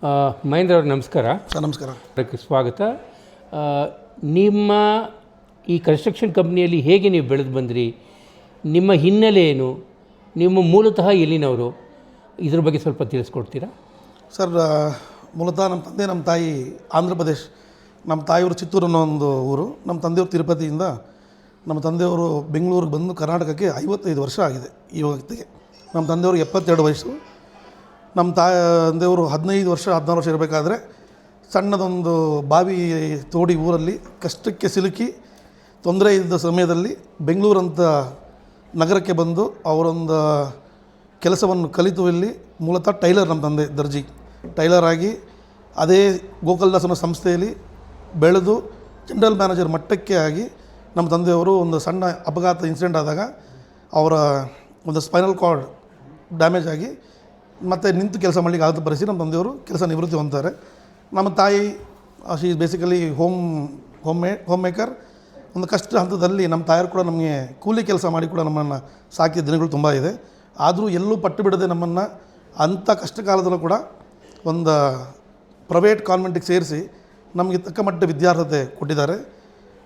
ಮಹೇಂದ್ರ ಅವ್ರಿಗೆ ನಮಸ್ಕಾರ. ಸರ್ ನಮಸ್ಕಾರ. ಅದಕ್ಕೆ ಸ್ವಾಗತ. ನಿಮ್ಮ ಈ ಕನ್ಸ್ಟ್ರಕ್ಷನ್ ಕಂಪ್ನಿಯಲ್ಲಿ ಹೇಗೆ ನೀವು ಬೆಳೆದು ಬಂದಿರಿ, ನಿಮ್ಮ ಹಿನ್ನೆಲೆ ಏನು, ನಿಮ್ಮ ಮೂಲತಃ ಎಲ್ಲಿನವರು, ಇದ್ರ ಬಗ್ಗೆ ಸ್ವಲ್ಪ ತಿಳಿಸ್ಕೊಡ್ತೀರಾ? ಸರ್, ಮೂಲತಃ ನಮ್ಮ ತಂದೆ ನಮ್ಮ ತಾಯಿ ಆಂಧ್ರ ಪ್ರದೇಶ್, ನಮ್ಮ ತಾಯಿಯವರು ಚಿತ್ತೂರು ಅನ್ನೋ ಒಂದು ಊರು. ನಮ್ಮ ತಂದೆಯವರು ತಿರುಪತಿಯಿಂದ, ನಮ್ಮ ತಂದೆಯವರು ಬೆಂಗಳೂರಿಗೆ ಬಂದು ಕರ್ನಾಟಕಕ್ಕೆ 55 ವರ್ಷ ಆಗಿದೆ ಈ ಹೊತ್ತಿಗೆ. ನಮ್ಮ ತಂದೆಯವ್ರಿಗೆ 72 ವಯಸ್ಸು. ನಮ್ಮ ತಂದೆಯವರು 15 ವರ್ಷ 16 ವರ್ಷ ಇರಬೇಕಾದ್ರೆ ಸಣ್ಣದೊಂದು ಬಾವಿ ತೋಡಿ ಊರಲ್ಲಿ ಕಷ್ಟಕ್ಕೆ ಸಿಲುಕಿ ತೊಂದರೆ ಇದ್ದ ಸಮಯದಲ್ಲಿ ಬೆಂಗಳೂರಂಥ ನಗರಕ್ಕೆ ಬಂದು ಅವರೊಂದು ಕೆಲಸವನ್ನು ಕಲಿತು ಇಲ್ಲಿ ಮೂಲತಃ ಟೈಲರ್, ನಮ್ಮ ತಂದೆ ದರ್ಜಿ ಟೈಲರ್ ಆಗಿ ಅದೇ ಗೋಕಲ್ದಾಸ್ ಅನ್ನೋ ಸಂಸ್ಥೆಯಲ್ಲಿ ಬೆಳೆದು ಜನರಲ್ ಮ್ಯಾನೇಜರ್ ಮಟ್ಟಕ್ಕೆ ಆಗಿ ನಮ್ಮ ತಂದೆಯವರು ಒಂದು ಸಣ್ಣ ಅಪಘಾತ ಇನ್ಸಿಡೆಂಟ್ ಆದಾಗ ಅವರ ಒಂದು ಸ್ಪೈನಲ್ ಕಾರ್ಡ್ ಡ್ಯಾಮೇಜ್ ಆಗಿ ಮತ್ತು ನಿಂತು ಕೆಲಸ ಮಾಡಲಿಕ್ಕೆ ಆಗದ ಪರಿಸ್ಥಿತಿ ನಮ್ಮ ತಂದೆಯವರು ಕೆಲಸ ನಿವೃತ್ತಿ ಹೊಂದ್ತಾರೆ. ನಮ್ಮ ತಾಯಿ she is basically home maker. ಒಂದು ಕಷ್ಟ ಹಂತದಲ್ಲಿ ನಮ್ಮ ತಾಯರು ಕೂಡ ನಮಗೆ ಕೂಲಿ ಕೆಲಸ ಮಾಡಿ ಕೂಡ ನಮ್ಮನ್ನು ಸಾಕಿದ ದಿನಗಳು ತುಂಬ ಇದೆ. ಆದರೂ ಎಲ್ಲೂ ಪಟ್ಟು ಬಿಡದೆ ನಮ್ಮನ್ನು ಅಂಥ ಕಷ್ಟ ಕಾಲದಲ್ಲೂ ಕೂಡ ಒಂದು ಪ್ರೈವೇಟ್ ಕಾನ್ವೆಂಟಿಗೆ ಸೇರಿಸಿ ನಮಗೆ ತಕ್ಕ ಮಟ್ಟ ವಿದ್ಯಾರ್ಹತೆ ಕೊಟ್ಟಿದ್ದಾರೆ,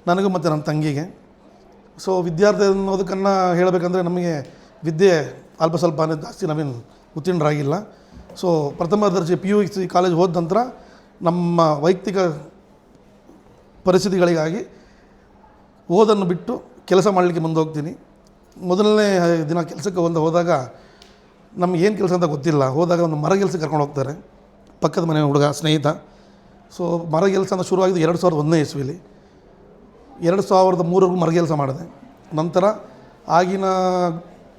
ನನಗೂ ಮತ್ತು ನನ್ನ ತಂಗಿಗೆ. ಸೊ ವಿದ್ಯಾರ್ಥಿ ಅನ್ನೋದಕ್ಕನ್ನು ಹೇಳಬೇಕಂದ್ರೆ ನಮಗೆ ವಿದ್ಯೆ ಅಲ್ಪ ಸ್ವಲ್ಪ ಜಾಸ್ತಿ ನಾವೇನು ಉತ್ತೀರ್ಣರಾಗಿಲ್ಲ. ಸೊ ಪ್ರಥಮ ದರ್ಜೆ PUC ಕಾಲೇಜ್ ಹೋದ ನಂತರ ನಮ್ಮ ವೈಯಕ್ತಿಕ ಪರಿಸ್ಥಿತಿಗಳಿಗಾಗಿ ಓದನ್ನು ಬಿಟ್ಟು ಕೆಲಸ ಮಾಡಲಿಕ್ಕೆ ಮುಂದೆ ಹೋಗ್ತೀನಿ. ಮೊದಲನೇ ದಿನ ಕೆಲಸಕ್ಕೆ ಹೋದಾಗ ನಮಗೇನು ಕೆಲಸ ಅಂತ ಗೊತ್ತಿಲ್ಲ. ಹೋದಾಗ ಒಂದು ಮರ ಕೆಲಸಕ್ಕೆ ಕರ್ಕೊಂಡು ಹೋಗ್ತಾರೆ, ಪಕ್ಕದ ಮನೆ ಹುಡುಗ ಸ್ನೇಹಿತ. ಸೊ ಮರ ಕೆಲಸ ಅಂತ ಶುರುವಾಗಿದ್ದು 2001ನೇ ಇಸ್ವಿಲಿ. 2003 ಮರ ಕೆಲಸ ಮಾಡಿದೆ. ನಂತರ ಆಗಿನ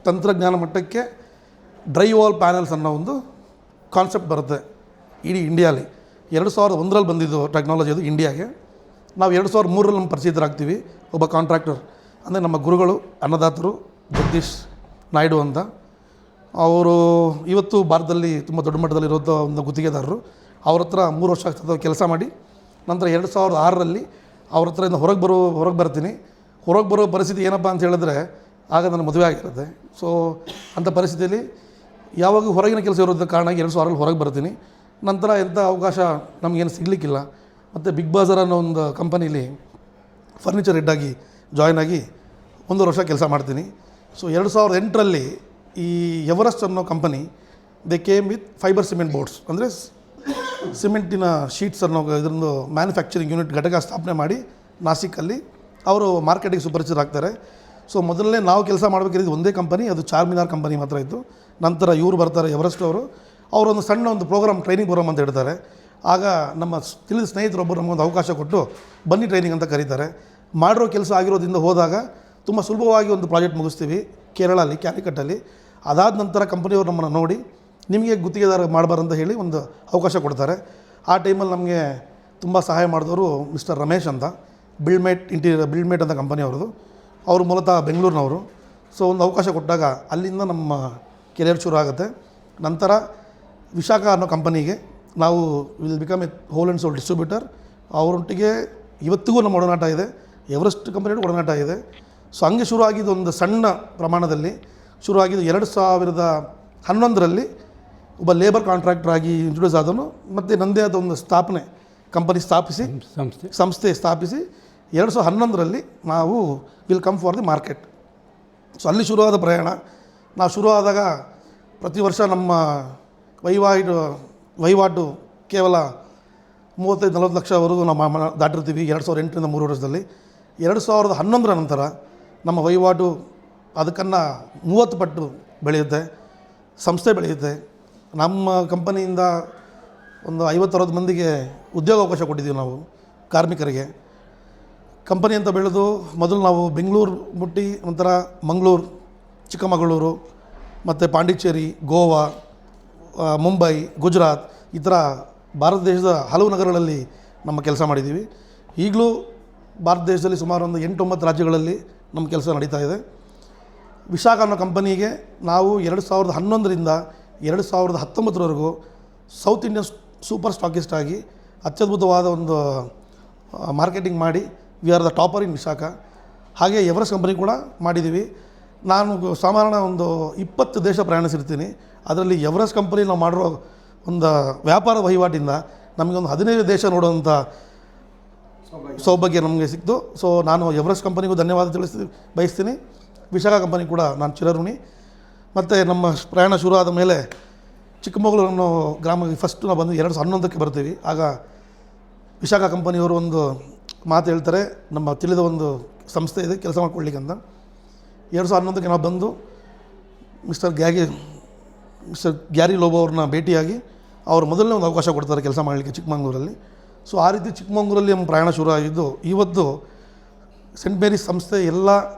ತಂತ್ರಜ್ಞಾನ ಮಟ್ಟಕ್ಕೆ ಡ್ರೈ ವಾಲ್ ಪ್ಯಾನಲ್ಸ್ ಅನ್ನೋ ಒಂದು ಕಾನ್ಸೆಪ್ಟ್ ಬರುತ್ತೆ ಇಡೀ ಇಂಡಿಯಾಲಿ. 2001ರಲ್ಲಿ ಬಂದಿದ್ದು ಟೆಕ್ನಾಲಜಿ ಅದು ಇಂಡಿಯಾಗೆ. ನಾವು 2003ರಲ್ಲಿ ನಮ್ಮ ಪರಿಚಿತರಾಗ್ತೀವಿ. ಒಬ್ಬ ಕಾಂಟ್ರಾಕ್ಟರ್ ಅಂದರೆ ನಮ್ಮ ಗುರುಗಳು ಅನ್ನದಾತರು ಜಗದೀಶ್ ನಾಯ್ಡು ಅಂತ. ಅವರು ಇವತ್ತು ಭಾರತದಲ್ಲಿ ತುಂಬ ದೊಡ್ಡ ಮಟ್ಟದಲ್ಲಿರೋ ಒಂದು ಗುತ್ತಿಗೆದಾರರು. ಅವ್ರ ಹತ್ರ 3 ವರ್ಷ ಆಗ್ತದೆ ಕೆಲಸ ಮಾಡಿ. ನಂತರ 2006ರಲ್ಲಿ ಅವ್ರ ಹತ್ರದಿಂದ ಹೊರಗೆ ಬರ್ತೀನಿ. ಹೊರಗೆ ಬರೋ ಪರಿಸ್ಥಿತಿ ಏನಪ್ಪ ಅಂತ ಹೇಳಿದ್ರೆ ಆಗ ನನ್ನ ಮದುವೆ ಆಗಿರುತ್ತೆ. ಸೊ ಅಂಥ ಪರಿಸ್ಥಿತಿಯಲ್ಲಿ ಯಾವಾಗ ಹೊರಗಿನ ಕೆಲಸ ಇರೋದ್ರ ಕಾರಣ 2006ರಲ್ಲಿ ಹೊರಗೆ ಬರ್ತೀನಿ. ನಂತರ ಎಂಥ ಅವಕಾಶ ನಮಗೇನು ಸಿಗಲಿಕ್ಕಿಲ್ಲ. ಮತ್ತು ಬಿಗ್ ಬಾಜಾರ್ ಅನ್ನೋ ಒಂದು ಕಂಪನೀಲಿ ಫರ್ನಿಚರ್ ಹೆಡ್ಡಾಗಿ ಜಾಯ್ನ್ ಆಗಿ 1 ವರ್ಷ ಕೆಲಸ ಮಾಡ್ತೀನಿ. ಸೊ 2008ರಲ್ಲಿ ಈ ಎವರೆಸ್ಟ್ ಅನ್ನೋ company they came with fibre cement boards, ಅಂದರೆ ಸಿಮೆಂಟಿನ ಶೀಟ್ಸ್ ಅನ್ನೋ ಇದರೊಂದು ಮ್ಯಾನುಫ್ಯಾಕ್ಚರಿಂಗ್ ಯೂನಿಟ್ ಘಟಕ ಸ್ಥಾಪನೆ ಮಾಡಿ ನಾಸಿಕಲ್ಲಿ ಅವರು ಮಾರ್ಕೆಟಿಗೆ ಸುಪರಿಚಿತರಾಗ್ತಾರೆ. ಸೊ ಮೊದಲನೇ ನಾವು ಕೆಲಸ ಮಾಡಬೇಕಿದ್ದು ಒಂದೇ ಕಂಪನಿ, ಅದು ಚಾರ್ಮಿನಾರ್ ಕಂಪನಿ ಮಾತ್ರ ಇತ್ತು. ನಂತರ ಇವರು ಬರ್ತಾರೆ ಎವರೆಸ್ಟ್ ಅವರೊಂದು ಸಣ್ಣ ಒಂದು ಟ್ರೈನಿಂಗ್ ಪ್ರೋಗ್ರಾಮ್ ಅಂತ ಹೇಳ್ತಾರೆ. ಆಗ ನಮ್ಮ ತಿಳಿದ ಸ್ನೇಹಿತರೊಬ್ಬರು ನಮಗೊಂದು ಅವಕಾಶ ಕೊಟ್ಟು ಬನ್ನಿ ಟ್ರೈನಿಂಗ್ ಅಂತ ಕರೀತಾರೆ. ಮಾಡಿರೋ ಕೆಲಸ ಆಗಿರೋದ್ರಿಂದ ಹೋದಾಗ ತುಂಬ ಸುಲಭವಾಗಿ ಒಂದು ಪ್ರಾಜೆಕ್ಟ್ ಮುಗಿಸ್ತೀವಿ ಕೇರಳಲ್ಲಿ, ಕ್ಯಾಲಿಕಟ್ಟಲ್ಲಿ. ಅದಾದ ನಂತರ ಕಂಪನಿಯವರು ನಮ್ಮನ್ನು ನೋಡಿ ನಿಮಗೆ ಗುತ್ತಿಗೆದಾರ ಮಾಡಬಾರಂತ ಹೇಳಿ ಒಂದು ಅವಕಾಶ ಕೊಡ್ತಾರೆ. ಆ ಟೈಮಲ್ಲಿ ನಮಗೆ ತುಂಬ ಸಹಾಯ ಮಾಡಿದವರು ಮಿಸ್ಟರ್ ರಮೇಶ್ ಅಂತ, ಬಿಲ್ಮೇಟ್ ಅಂತ ಕಂಪನಿ ಅವ್ರದ್ದು. ಅವರು ಮೂಲತಃ ಬೆಂಗಳೂರಿನವರು. ಸೊ ಒಂದು ಅವಕಾಶ ಕೊಟ್ಟಾಗ ಅಲ್ಲಿಂದ ನಮ್ಮ ಕೆರಿಯರ್ ಶುರು ಆಗುತ್ತೆ. ನಂತರ ವಿಶಾಖ ಅನ್ನೋ ಕಂಪನಿಗೆ ನಾವು will become a whole and sole distributor. ಅವರೊಟ್ಟಿಗೆ ಇವತ್ತಿಗೂ ನಮ್ಮ ಒಡನಾಟ ಇದೆ, ಎವರೆಸ್ಟ್ ಕಂಪನಿಯೂ ಒಡನಾಟ ಇದೆ. ಸೊ ಹಂಗೆ ಶುರು ಆಗಿದ್ದು ಒಂದು ಸಣ್ಣ ಪ್ರಮಾಣದಲ್ಲಿ ಶುರುವಾಗಿದ್ದು 2011ರಲ್ಲಿ ಒಬ್ಬ ಲೇಬರ್ ಕಾಂಟ್ರಾಕ್ಟರ್ ಆಗಿ ಇಂಟ್ರೊಡ್ಯೂಸ್ ಆದನು. ಮತ್ತು ನನ್ನದೇ ಆದ ಒಂದು ಕಂಪನಿ ಸಂಸ್ಥೆ ಸ್ಥಾಪಿಸಿ 2011ರಲ್ಲಿ ನಾವು will come for the market. So ಅಲ್ಲಿ ಶುರುವಾದ ಪ್ರಯಾಣ. ನಾವು ಶುರುವಾದಾಗ ಪ್ರತಿ ವರ್ಷ ನಮ್ಮ ವಹಿವಾಟು ಕೇವಲ 35-40 ಲಕ್ಷವರೆಗೂ ನಾವು ದಾಟಿರ್ತೀವಿ 2008ರಿಂದ 3 ವರ್ಷದಲ್ಲಿ. 2011ರ ನಂತರ ನಮ್ಮ ವಹಿವಾಟು ಅದಕ್ಕನ್ನು 30 ಪಟ್ಟು ಬೆಳೆಯುತ್ತೆ, ಸಂಸ್ಥೆ ಬೆಳೆಯುತ್ತೆ. ನಮ್ಮ ಕಂಪನಿಯಿಂದ ಒಂದು 50-60 ಮಂದಿಗೆ ಉದ್ಯೋಗಾವಕಾಶ ಕೊಟ್ಟಿದ್ದೀವಿ ನಾವು ಕಾರ್ಮಿಕರಿಗೆ. ಕಂಪನಿ ಅಂತ ಬೆಳೆದು ಮೊದಲು ನಾವು ಬೆಂಗಳೂರು ಮುಟ್ಟಿ ನಂತರ ಮಂಗಳೂರು, ಚಿಕ್ಕಮಗಳೂರು ಮತ್ತು ಪಾಂಡಿಚೇರಿ, ಗೋವಾ, ಮುಂಬೈ, ಗುಜರಾತ್ ಈ ಥರ ಭಾರತ ದೇಶದ ಹಲವು ನಗರಗಳಲ್ಲಿ ನಮ್ಮ ಕೆಲಸ ಮಾಡಿದ್ದೀವಿ. ಈಗಲೂ ಭಾರತ ದೇಶದಲ್ಲಿ ಸುಮಾರು ಒಂದು 8-9 ರಾಜ್ಯಗಳಲ್ಲಿ ನಮ್ಮ ಕೆಲಸ ನಡೀತಾ ಇದೆ. ವಿಶಾಖ ಅನ್ನೋ ಕಂಪನಿಗೆ ನಾವು 2011ರಿಂದ 2019ವರೆಗೂ ಸೌತ್ ಇಂಡಿಯನ್ ಸೂಪರ್ ಸ್ಟಾಕಿಸ್ಟ್ ಆಗಿ ಅತ್ಯದ್ಭುತವಾದ ಒಂದು ಮಾರ್ಕೆಟಿಂಗ್ ಮಾಡಿ we are the topper in Vishakha. ಹಾಗೆ ಎವರೆಸ್ಟ್ ಕಂಪನಿ ಕೂಡ ಮಾಡಿದ್ದೀವಿ. ನಾನು ಸಾಮಾನ್ಯ ಒಂದು 20 ದೇಶ ಪ್ರಯಾಣಿಸಿರ್ತೀನಿ. ಅದರಲ್ಲಿ ಎವರೆಸ್ಟ್ ಕಂಪನಿ ನಾವು ಮಾಡಿರೋ ಒಂದು ವ್ಯಾಪಾರ ವಹಿವಾಟಿಂದ ನಮಗೊಂದು 15 ದೇಶ ನೋಡುವಂಥ ಸೌಭಾಗ್ಯ ನಮಗೆ ಸಿಕ್ತು. ಸೊ ನಾನು ಎವರೆಸ್ಟ್ ಕಂಪನಿಗೂ ಧನ್ಯವಾದ ಬಯಸ್ತೀನಿ. ವಿಶಾಖ ಕಂಪನಿ ಕೂಡ ನಾನು ಚಿರಋಣಿ. ಮತ್ತು ನಮ್ಮ ಪ್ರಯಾಣ ಶುರು ಆದ ಮೇಲೆ ಚಿಕ್ಕಮಗಳೂರು ಅನ್ನೋ ಗ್ರಾಮಕ್ಕೆ ಫಸ್ಟ್ ನಾವು ಬಂದು 2011ಕ್ಕೆ ಬರ್ತೀವಿ. ಆಗ ವಿಶಾಖ ಕಂಪನಿಯವರು ಒಂದು ಮಾತು ಹೇಳ್ತಾರೆ, ನಮ್ಮ ತಿಳಿದ ಒಂದು ಸಂಸ್ಥೆ ಇದೆ ಕೆಲಸ ಮಾಡ್ಕೊಳ್ಳಿಕ್ಕೆ ಅಂತ. 2011ಕ್ಕೆ ನಾವು ಬಂದು ಮಿಸ್ಟರ್ ಗ್ಯಾರಿ ಲೋಬೋ ಅವ್ರನ್ನ ಭೇಟಿಯಾಗಿ ಅವರು ಮೊದಲನೇ ಒಂದು ಅವಕಾಶ ಕೊಡ್ತಾರೆ ಕೆಲಸ ಮಾಡಲಿಕ್ಕೆ ಚಿಕ್ಕಮಗಳೂರಲ್ಲಿ. ಸೊ ಆ ರೀತಿ ಚಿಕ್ಕಮಗಳೂರಲ್ಲಿ ನಮ್ಮ ಪ್ರಯಾಣ ಶುರು ಆಗಿದ್ದು. ಇವತ್ತು ಸೆಂಟ್ ಮೇರಿಸ್ ಸಂಸ್ಥೆ ಎಲ್ಲ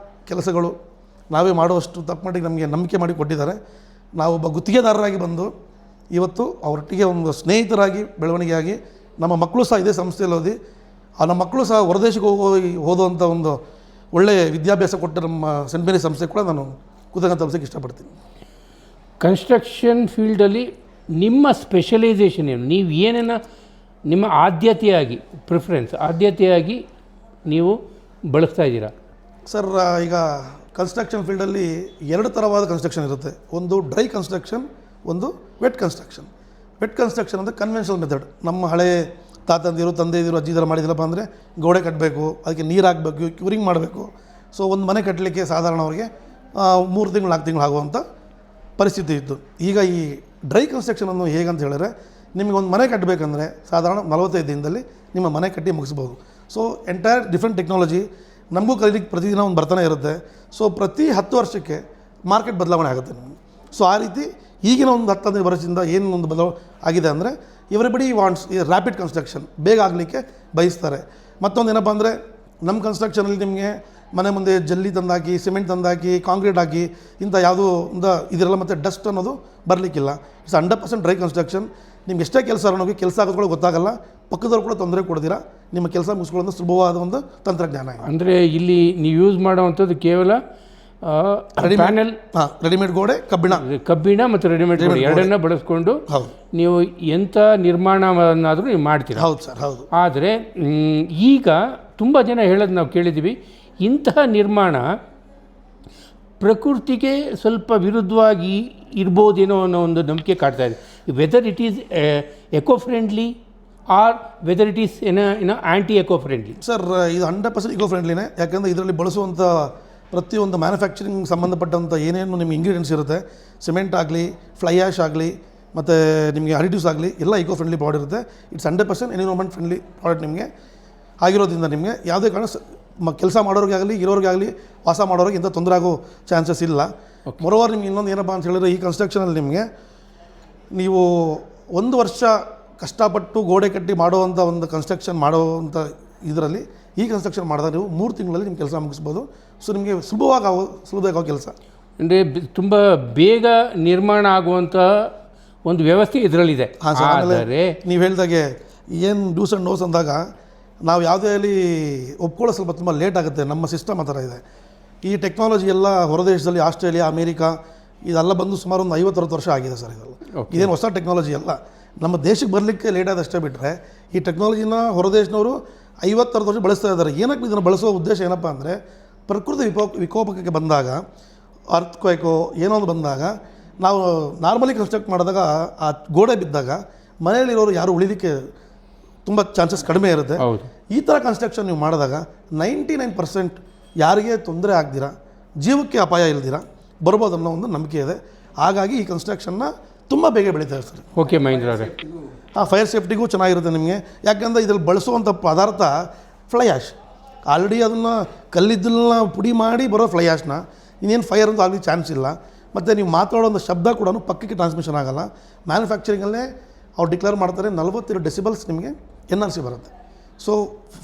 ಕೆಲಸಗಳು ನಾವೇ ಮಾಡುವಷ್ಟು ತಪ್ಪಮಟ್ಟಿಗೆ ನಮಗೆ ನಂಬಿಕೆ ಮಾಡಿ ಕೊಟ್ಟಿದ್ದಾರೆ. ನಾವೊಬ್ಬ ಗುತ್ತಿಗೆದಾರರಾಗಿ ಬಂದು ಇವತ್ತು ಅವರೊಟ್ಟಿಗೆ ಒಂದು ಸ್ನೇಹಿತರಾಗಿ ಬೆಳವಣಿಗೆಯಾಗಿ ನಮ್ಮ ಮಕ್ಕಳು ಸಹ ಇದೇ ಸಂಸ್ಥೆಯಲ್ಲಿ ಓದಿ ನಮ್ಮ ಮಕ್ಕಳು ಸಹ ಹೊರದೇಶಕ್ಕೆ ಓದುವಂಥ ಒಂದು ಒಳ್ಳೆಯ ವಿದ್ಯಾಭ್ಯಾಸ ಕೊಟ್ಟ ನಮ್ಮ ಸೆಂಟ್ ಮೇರಿಸ್ ಸಂಸ್ಥೆ ಕೂಡ ನಾನು ಕೃತಜ್ಞತೆ ತೋರಿಸೋಕ್ಕೆ ಇಷ್ಟಪಡ್ತೀನಿ. ಕನ್ಸ್ಟ್ರಕ್ಷನ್ ಫೀಲ್ಡಲ್ಲಿ ನಿಮ್ಮ ಸ್ಪೆಷಲೈಸೇಷನ್ ಏನು? ನೀವು ಏನೇನು ನಿಮ್ಮ ಆದ್ಯತೆಯಾಗಿ ನೀವು ಬಳಸ್ತಾ ಇದ್ದೀರಾ? ಸರ್, ಈಗ ಕನ್ಸ್ಟ್ರಕ್ಷನ್ ಫೀಲ್ಡಲ್ಲಿ 2 ಥರವಾದ ಕನ್ಸ್ಟ್ರಕ್ಷನ್ ಇರುತ್ತೆ. ಒಂದು ಡ್ರೈ ಕನ್ಸ್ಟ್ರಕ್ಷನ್, ಒಂದು ವೆಟ್ ಕನ್ಸ್ಟ್ರಕ್ಷನ್. ವೆಟ್ ಕನ್ಸ್ಟ್ರಕ್ಷನ್ ಅಂದರೆ ಕನ್ವೆನ್ಷನಲ್ ಮೆಥಡ್. ನಮ್ಮ ಹಳೆ ತಾತಂದಿರು, ತಂದೆದಿರು, ಅಜ್ಜಿದಿರು ಮಾಡಿದಿಲ್ಲಪ್ಪ ಅಂದರೆ ಗೋಡೆ ಕಟ್ಟಬೇಕು, ಅದಕ್ಕೆ ನೀರು ಹಾಕಬೇಕು, ಕ್ಯೂರಿಂಗ್ ಮಾಡಬೇಕು. ಸೊ ಒಂದು ಮನೆ ಕಟ್ಟಲಿಕ್ಕೆ ಸಾಧಾರಣ ಅವರಿಗೆ 3 ತಿಂಗಳು 4 ತಿಂಗಳು ಆಗುವಂಥ ಪರಿಸ್ಥಿತಿ ಇತ್ತು. ಈಗ ಈ ಡ್ರೈ ಕನ್ಸ್ಟ್ರಕ್ಷನನ್ನು ಹೇಗಂತ ಹೇಳಿದ್ರೆ, ನಿಮಗೆ ಒಂದು ಮನೆ ಕಟ್ಟಬೇಕಂದ್ರೆ ಸಾಧಾರಣ 45 ದಿನದಲ್ಲಿ ನಿಮ್ಮ ಮನೆ ಕಟ್ಟಿ ಮುಗಿಸ್ಬೋದು. ಸೊ ಎಂಟೈರ್ ಡಿಫ್ರೆಂಟ್ ಟೆಕ್ನಾಲಜಿ ನಮಗೂ ಕಲೀಲಿಕ್ಕೆ ಪ್ರತಿದಿನ ಒಂದು ಬರ್ತಾನೆ ಇರುತ್ತೆ. ಸೊ ಪ್ರತಿ 10 ವರ್ಷಕ್ಕೆ ಮಾರ್ಕೆಟ್ ಬದಲಾವಣೆ ಆಗುತ್ತೆ ನಮಗೆ. ಸೊ ಆ ರೀತಿ ಈಗಿನ ಒಂದು 10-15 ವರ್ಷದಿಂದ ಏನು ಒಂದು ಬದಲಾವಣೆ ಆಗಿದೆ ಅಂದರೆ, ಎವ್ರಿಬಡಿ ವಾಂಟ್ಸ್ ಈ ರ್ಯಾಪಿಡ್ ಕನ್ಸ್ಟ್ರಕ್ಷನ್, ಬೇಗ ಆಗಲಿಕ್ಕೆ ಬಯಸ್ತಾರೆ. ಮತ್ತೊಂದು ಏನಪ್ಪ ಅಂದರೆ, ನಮ್ಮ ಕನ್ಸ್ಟ್ರಕ್ಷನಲ್ಲಿ ನಿಮಗೆ ಮನೆ ಮುಂದೆ ಜಲ್ಲಿ ತಂದಾಕಿ, ಸಿಮೆಂಟ್ ತಂದಾಕಿ, ಕಾಂಕ್ರೀಟ್ ಹಾಕಿ ಇಂಥ ಯಾವುದೂ ಇದರೆಲ್ಲ ಮತ್ತು ಡಸ್ಟ್ ಅನ್ನೋದು ಬರಲಿಕ್ಕಿಲ್ಲ. It's 100% dry construction. ನಿಮ್ಗೆ ಎಷ್ಟೇ ಕೆಲಸ ಹೋಗಿ ಕೆಲಸ ಆಗೋದು ಗೊತ್ತಾಗಲ್ಲ, ಪಕ್ಕದವ್ರು ಕೂಡ ತೊಂದರೆ ಕೊಡ್ತೀರಾ, ನಿಮ್ಮ ಕೆಲಸ ಮುಗಿಸ್ಕೊಳ್ಳೋದು ಸುಲಭವಾದ ಒಂದು ತಂತ್ರಜ್ಞಾನ. ಅಂದರೆ ಇಲ್ಲಿ ನೀವು ಯೂಸ್ ಮಾಡೋವಂಥದ್ದು ಕೇವಲ ಪ್ಯಾನೆಲ್, ರೆಡಿಮೇಡ್ ಗೋಡೆ, ಕಬ್ಬಿಣ ಮತ್ತು ರೆಡಿಮೇಡ್ ಗೋಡೆ ಎರಡನ್ನ ಬಳಸ್ಕೊಂಡು ನೀವು ಎಂಥ ನಿರ್ಮಾಣವನ್ನಾದರೂ ನೀವು ಮಾಡ್ತೀರಾ. ಹೌದು ಸರ್, ಹೌದು. ಆದರೆ ಈಗ ತುಂಬ ಜನ ಹೇಳೋದು ನಾವು ಕೇಳಿದ್ದೀವಿ, ಇಂತಹ ನಿರ್ಮಾಣ ಪ್ರಕೃತಿಗೆ ಸ್ವಲ್ಪ ವಿರುದ್ಧವಾಗಿ ಇರ್ಬೋದೇನೋ ಅನ್ನೋ ಒಂದು ನಂಬಿಕೆ ಕಾಡ್ತಾ ಇದೆ. Whether it is eco friendly or whether it is anti eco friendly? Sir, ಇದು 100% ಇಕೋ ಫ್ರೆಂಡ್ಲಿನೇ. ಯಾಕಂದರೆ ಇದರಲ್ಲಿ ಬಳಸುವಂಥ ಪ್ರತಿಯೊಂದು ಮ್ಯಾನುಫ್ಯಾಕ್ಚರಿಂಗ್ ಸಂಬಂಧಪಟ್ಟಂಥ ಏನೇನು ನಿಮಗೆ ಇಂಗ್ರೀಡಿಯೆಂಟ್ಸ್ ಇರುತ್ತೆ, ಸಿಮೆಂಟ್ ಆಗಲಿ, ಫ್ಲೈ ಆ್ಯಶ್ ಆಗಲಿ, ಮತ್ತು ನಿಮಗೆ ಅಡಿಟಿವ್ಸ್ ಆಗಲಿ, ಎಲ್ಲ ಇಕೋ ಫ್ರೆಂಡ್ಲಿ ಪ್ರಾಡಕ್ಟ್ ಇರುತ್ತೆ. ಇಟ್ಸ್ 100% ಎನ್ವಿರಾನ್ಮೆಂಟ್ ಫ್ರೆಂಡ್ಲಿ ಪ್ರಾಡಕ್ಟ್ ನಿಮಗೆ ಆಗಿರೋದ್ರಿಂದ ನಿಮಗೆ ಯಾವುದೇ ಕಾರಣ ಕೆಲಸ ಮಾಡೋರಿಗೆ ಆಗಲಿ, ಇರೋರಿಗೆ ಆಗಲಿ, ವಾಸ ಮಾಡೋರಿಗೆ ಇಂಥ ತೊಂದರೆ ಆಗೋ ಚಾನ್ಸಸ್ ಇಲ್ಲ. ಮೊರೋವರ್ ನಿಮ್ಗೆ ಇನ್ನೊಂದು ಏನಪ್ಪ ಅಂತ ಹೇಳಿದ್ರೆ, ಈ ಕನ್ಸ್ಟ್ರಕ್ಷನಲ್ಲಿ ನಿಮಗೆ ನೀವು 1 ವರ್ಷ ಕಷ್ಟಪಟ್ಟು ಗೋಡೆ ಕಟ್ಟಿ ಮಾಡುವಂಥ ಒಂದು ಕನ್ಸ್ಟ್ರಕ್ಷನ್ ಮಾಡುವಂಥ ಇದರಲ್ಲಿ ಈ ಕನ್ಸ್ಟ್ರಕ್ಷನ್ ಮಾಡಿದಾಗ ನೀವು 3 ತಿಂಗಳಲ್ಲಿ ನಿಮ್ಮ ಕೆಲಸ ಮುಗಿಸ್ಬೋದು. ಸೊ ನಿಮಗೆ ಸುಲಭವಾಗಿ ಕೆಲಸ ಅಂದರೆ ತುಂಬ ಬೇಗ ನಿರ್ಮಾಣ ಆಗುವಂಥ ಒಂದು ವ್ಯವಸ್ಥೆ ಇದರಲ್ಲಿದೆ. ಆದರೆ ನೀವು ಹೇಳಿದಾಗೆ ಏನು ಡೂಸ್ ಆ್ಯಂಡ್ ನೋಸ್ ಅಂದಾಗ ನಾವು ಯಾವುದೇ ಅಲ್ಲಿ ಒಪ್ಕೊಳ್ಳೋ ಸ್ವಲ್ಪ ತುಂಬ ಲೇಟ್ ಆಗುತ್ತೆ. ನಮ್ಮ ಸಿಸ್ಟಮ್ ಆ ಥರ ಇದೆ. ಈ ಟೆಕ್ನಾಲಜಿ ಎಲ್ಲ ಹೊರದೇಶದಲ್ಲಿ ಆಸ್ಟ್ರೇಲಿಯಾ, ಅಮೇರಿಕಾ ಇದೆಲ್ಲ ಬಂದು ಸುಮಾರು ಒಂದು 50-60 ವರ್ಷ ಆಗಿದೆ ಸರ್. ಇದೆಲ್ಲ ಇದೇನು ಹೊಸ ಟೆಕ್ನಾಲಜಿ ಅಲ್ಲ. ನಮ್ಮ ದೇಶಕ್ಕೆ ಬರಲಿಕ್ಕೆ ಲೇಟ್ ಆದಷ್ಟೇ ಬಿಟ್ಟರೆ, ಈ ಟೆಕ್ನಾಲಜಿನ ಹೊರದೇಶನವರು 50-60 ವರ್ಷ ಬಳಸ್ತಾ ಇದ್ದಾರೆ. ಏನಕ್ಕೆ ಇದನ್ನು ಬಳಸೋ ಉದ್ದೇಶ ಏನಪ್ಪ ಅಂದರೆ, ಪ್ರಕೃತಿ ವಿಕೋಪಕ್ಕೆ ಬಂದಾಗ, ಅರ್ಥಕ್ವೇಕೋ ಏನೋ ಒಂದು ಬಂದಾಗ, ನಾವು ನಾರ್ಮಲಿ ಕನ್ಸ್ಟ್ರಕ್ಟ್ ಮಾಡಿದಾಗ ಆ ಗೋಡೆ ಬಿದ್ದಾಗ ಮನೆಯಲ್ಲಿರೋರು ಯಾರು ಉಳಿಲಿಕ್ಕೆ ತುಂಬ ಚಾನ್ಸಸ್ ಕಡಿಮೆ ಇರುತ್ತೆ. ಈ ಥರ ಕನ್ಸ್ಟ್ರಕ್ಷನ್ ನೀವು ಮಾಡಿದಾಗ 99% ಯಾರಿಗೆ ತೊಂದರೆ ಆಗ್ದಿರ, ಜೀವಕ್ಕೆ ಅಪಾಯ ಇಲ್ದಿರ ಬರ್ಬೋದು ಅನ್ನೋ ಒಂದು ನಂಬಿಕೆ ಇದೆ. ಹಾಗಾಗಿ ಈ ಕನ್ಸ್ಟ್ರಕ್ಷನ್ನ ತುಂಬ ಬೇಗ ಬೆಳೀತಾರೆ ಸರ್. ಓಕೆ ಮಹೇಂದ್ರ ಅವರೇ, ಫೈರ್ ಸೇಫ್ಟಿಗೂ ಚೆನ್ನಾಗಿರುತ್ತೆ ನಿಮಗೆ. ಯಾಕೆಂದರೆ ಇದರಲ್ಲಿ ಬಳಸುವಂಥ ಪದಾರ್ಥ ಫ್ಲೈ ಆ್ಯಶ್. ಆಲ್ರೆಡಿ ಅದನ್ನು ಕಲ್ಲಿದ್ದಲನ್ನ ಪುಡಿ ಮಾಡಿ ಬರೋ ಫ್ಲೈ ಆ್ಯಶ್ನ ಇನ್ನೇನು ಫೈರ್ ಅಂತೂ ಆಗಲಿ ಚಾನ್ಸ್ ಇಲ್ಲ. ಮತ್ತು ನೀವು ಮಾತಾಡೋಂಥ ಶಬ್ದ ಕೂಡ ಪಕ್ಕಕ್ಕೆ ಟ್ರಾನ್ಸ್ಮಿಷನ್ ಆಗೋಲ್ಲ. ಮ್ಯಾನುಫ್ಯಾಕ್ಚರಿಂಗಲ್ಲೇ ಅವ್ರು ಡಿಕ್ಲೇರ್ ಮಾಡ್ತಾರೆ 42 ಡೆಸಿಬಲ್ಸ್ ನಿಮಗೆ NRC ಬರುತ್ತೆ. ಸೊ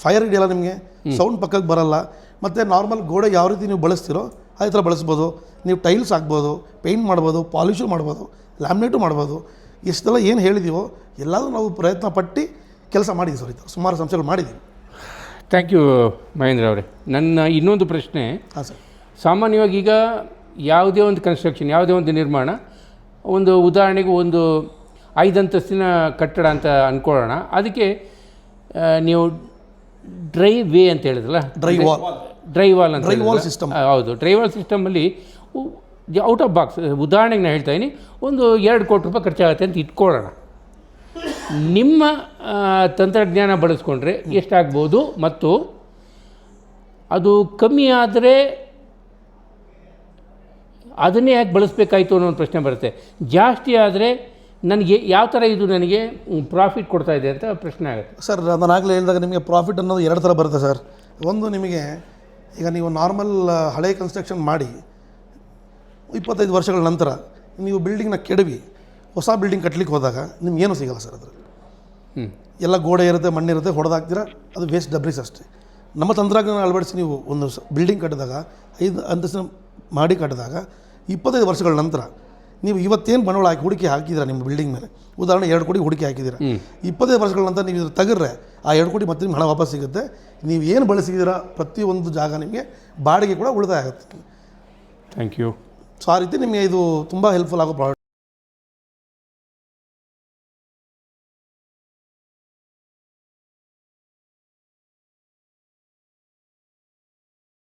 ಫೈರ್ ಹಿಡಿಯಲ್ಲ ನಿಮಗೆ, ಸೌಂಡ್ ಪಕ್ಕಕ್ಕೆ ಬರಲ್ಲ. ಮತ್ತು ನಾರ್ಮಲ್ ಗೋಡೆ ಯಾವ ರೀತಿ ನೀವು ಬಳಸ್ತೀರೋ ಅದೇ ಥರ ಬಳಸ್ಬೋದು. ನೀವು ಟೈಲ್ಸ್ ಹಾಕ್ಬೋದು, ಪೇಂಟ್ ಮಾಡ್ಬೋದು, ಪಾಲಿಶು ಮಾಡ್ಬೋದು, ಲ್ಯಾಮಿನೇಟು ಮಾಡ್ಬೋದು. ಎಷ್ಟೆಲ್ಲ ಏನು ಹೇಳಿದ್ದೀವೋ ಎಲ್ಲದೂ ನಾವು ಪ್ರಯತ್ನ ಪಟ್ಟು ಕೆಲಸ ಮಾಡಿದ್ದೀವಿ ಸರ್. ಈ ಥರ ಸುಮಾರು ಸಂಸ್ಥೆಗಳು ಮಾಡಿದ್ದೀವಿ. ಥ್ಯಾಂಕ್ ಯು ಮಹೇಂದ್ರ ಅವರೇ. ನನ್ನ ಇನ್ನೊಂದು ಪ್ರಶ್ನೆ, ಹಾಂ ಸರ್. ಸಾಮಾನ್ಯವಾಗಿ ಈಗ ಯಾವುದೇ ಒಂದು ಕನ್ಸ್ಟ್ರಕ್ಷನ್, ಯಾವುದೇ ಒಂದು ನಿರ್ಮಾಣ, ಒಂದು ಉದಾಹರಣೆಗೆ ಒಂದು 5 ಅಂತಸ್ತಿನ ಕಟ್ಟಡ ಅಂತ ಅಂದ್ಕೊಳ್ಳೋಣ. ಅದಕ್ಕೆ ನೀವು ಡ್ರೈ ವೇ ಅಂತ ಹೇಳಿದ್ರಲ್ಲ, ಡ್ರೈ ವಾಲ್ ಅಂತ ಸಿಸ್ಟಮ್. ಹೌದು, ಡ್ರೈ ವಾಲ್ ಸಿಸ್ಟಮಲ್ಲಿ ಔಟ್ ಆಫ್ ಬಾಕ್ಸ್ ಉದಾಹರಣೆಗೆ ನಾನು ಹೇಳ್ತಾ ಇದ್ದೀನಿ, ಒಂದು 2 ಕೋಟಿ ರೂಪಾಯಿ ಖರ್ಚಾಗುತ್ತೆ ಅಂತ ಇಟ್ಕೊಳ್ಳೋಣ. ನಿಮ್ಮ ತಂತ್ರಜ್ಞಾನ ಬಳಸ್ಕೊಂಡ್ರೆ ಎಷ್ಟಾಗ್ಬೋದು ಮತ್ತು ಅದು ಕಮ್ಮಿ ಆದರೆ ಅದನ್ನೇ ಯಾಕೆ ಬಳಸಬೇಕಾಯಿತು ಅನ್ನೋ ಒಂದು ಪ್ರಶ್ನೆ ಬರುತ್ತೆ. ಜಾಸ್ತಿ ಆದರೆ ನನಗೆ ಯಾವ ಥರ ಇದು ನನಗೆ ಪ್ರಾಫಿಟ್ ಕೊಡ್ತಾ ಇದೆ ಅಂತ ಪ್ರಶ್ನೆ ಆಗುತ್ತೆ. ಸರ್ ನಾನು ಆಗಲೇ ಹೇಳಿದಾಗ ನಿಮಗೆ ಪ್ರಾಫಿಟ್ ಅನ್ನೋದು ಎರಡು ಥರ ಬರುತ್ತೆ ಸರ್. ಒಂದು ನಿಮಗೆ ಈಗ ನೀವು ನಾರ್ಮಲ್ ಹಳೆ ಕನ್ಸ್ಟ್ರಕ್ಷನ್ ಮಾಡಿ 25 ವರ್ಷಗಳ ನಂತರ ನೀವು ಬಿಲ್ಡಿಂಗ್ನ ಕೆಡವಿ ಹೊಸ ಬಿಲ್ಡಿಂಗ್ ಕಟ್ಲಿಕ್ಕೆ ಹೋದಾಗ ನಿಮ್ಗೇನು ಸಿಗಲ್ಲ ಸರ್ ಅದರಲ್ಲಿ. ಎಲ್ಲ ಗೋಡೆ ಇರುತ್ತೆ, ಮಣ್ಣಿರುತ್ತೆ, ಹೊಡೆದಾಕ್ತೀರ, ಅದು ವೇಸ್ಟ್ ಡಬ್ರೀಸ್ ಅಷ್ಟೇ. ನಮ್ಮ ತಂತ್ರಜ್ಞಾನ ಅಳವಡಿಸಿ ನೀವು ಒಂದು ಬಿಲ್ಡಿಂಗ್ ಕಟ್ಟಿದಾಗ 5 ಅಂತಸ್ತಿನ ಮಾಡಿ ಕಟ್ಟಿದಾಗ 25 ವರ್ಷಗಳ ನಂತರ ನೀವು ಇವತ್ತೇನು ಬಂಡವಾಳ ಹೂಡಿಕೆ ಹಾಕಿದ್ದೀರಾ ನಿಮ್ಮ ಬಿಲ್ಡಿಂಗ್ ಮೇಲೆ, ಉದಾಹರಣೆ 2 ಕೋಟಿ ಹೂಡಿಕೆ ಹಾಕಿದ್ದೀರಾ, 25 ವರ್ಷಗಳ ನಂತರ ನೀವು ಇದು ತೆಗೆದ್ರೆ ಆ 2 ಕೋಟಿ ಮತ್ತೆ ನಿಮ್ಗೆ ಹಣ ವಾಪಸ್ ಸಿಗುತ್ತೆ. ನೀವು ಏನು ಬಳಸಿದ್ದೀರಾ ಪ್ರತಿಯೊಂದು ಜಾಗ ನಿಮಗೆ ಬಾಡಿಗೆ ಕೂಡ ಉಳಿತಾಯ ಆಗುತ್ತೆ. Thank you. ಸೊ ಆ ರೀತಿ ನಿಮಗೆ ಇದು ತುಂಬ ಹೆಲ್ಪ್ಫುಲ್ ಆಗೋ ಪ್ರಾಡಕ್ಟ್.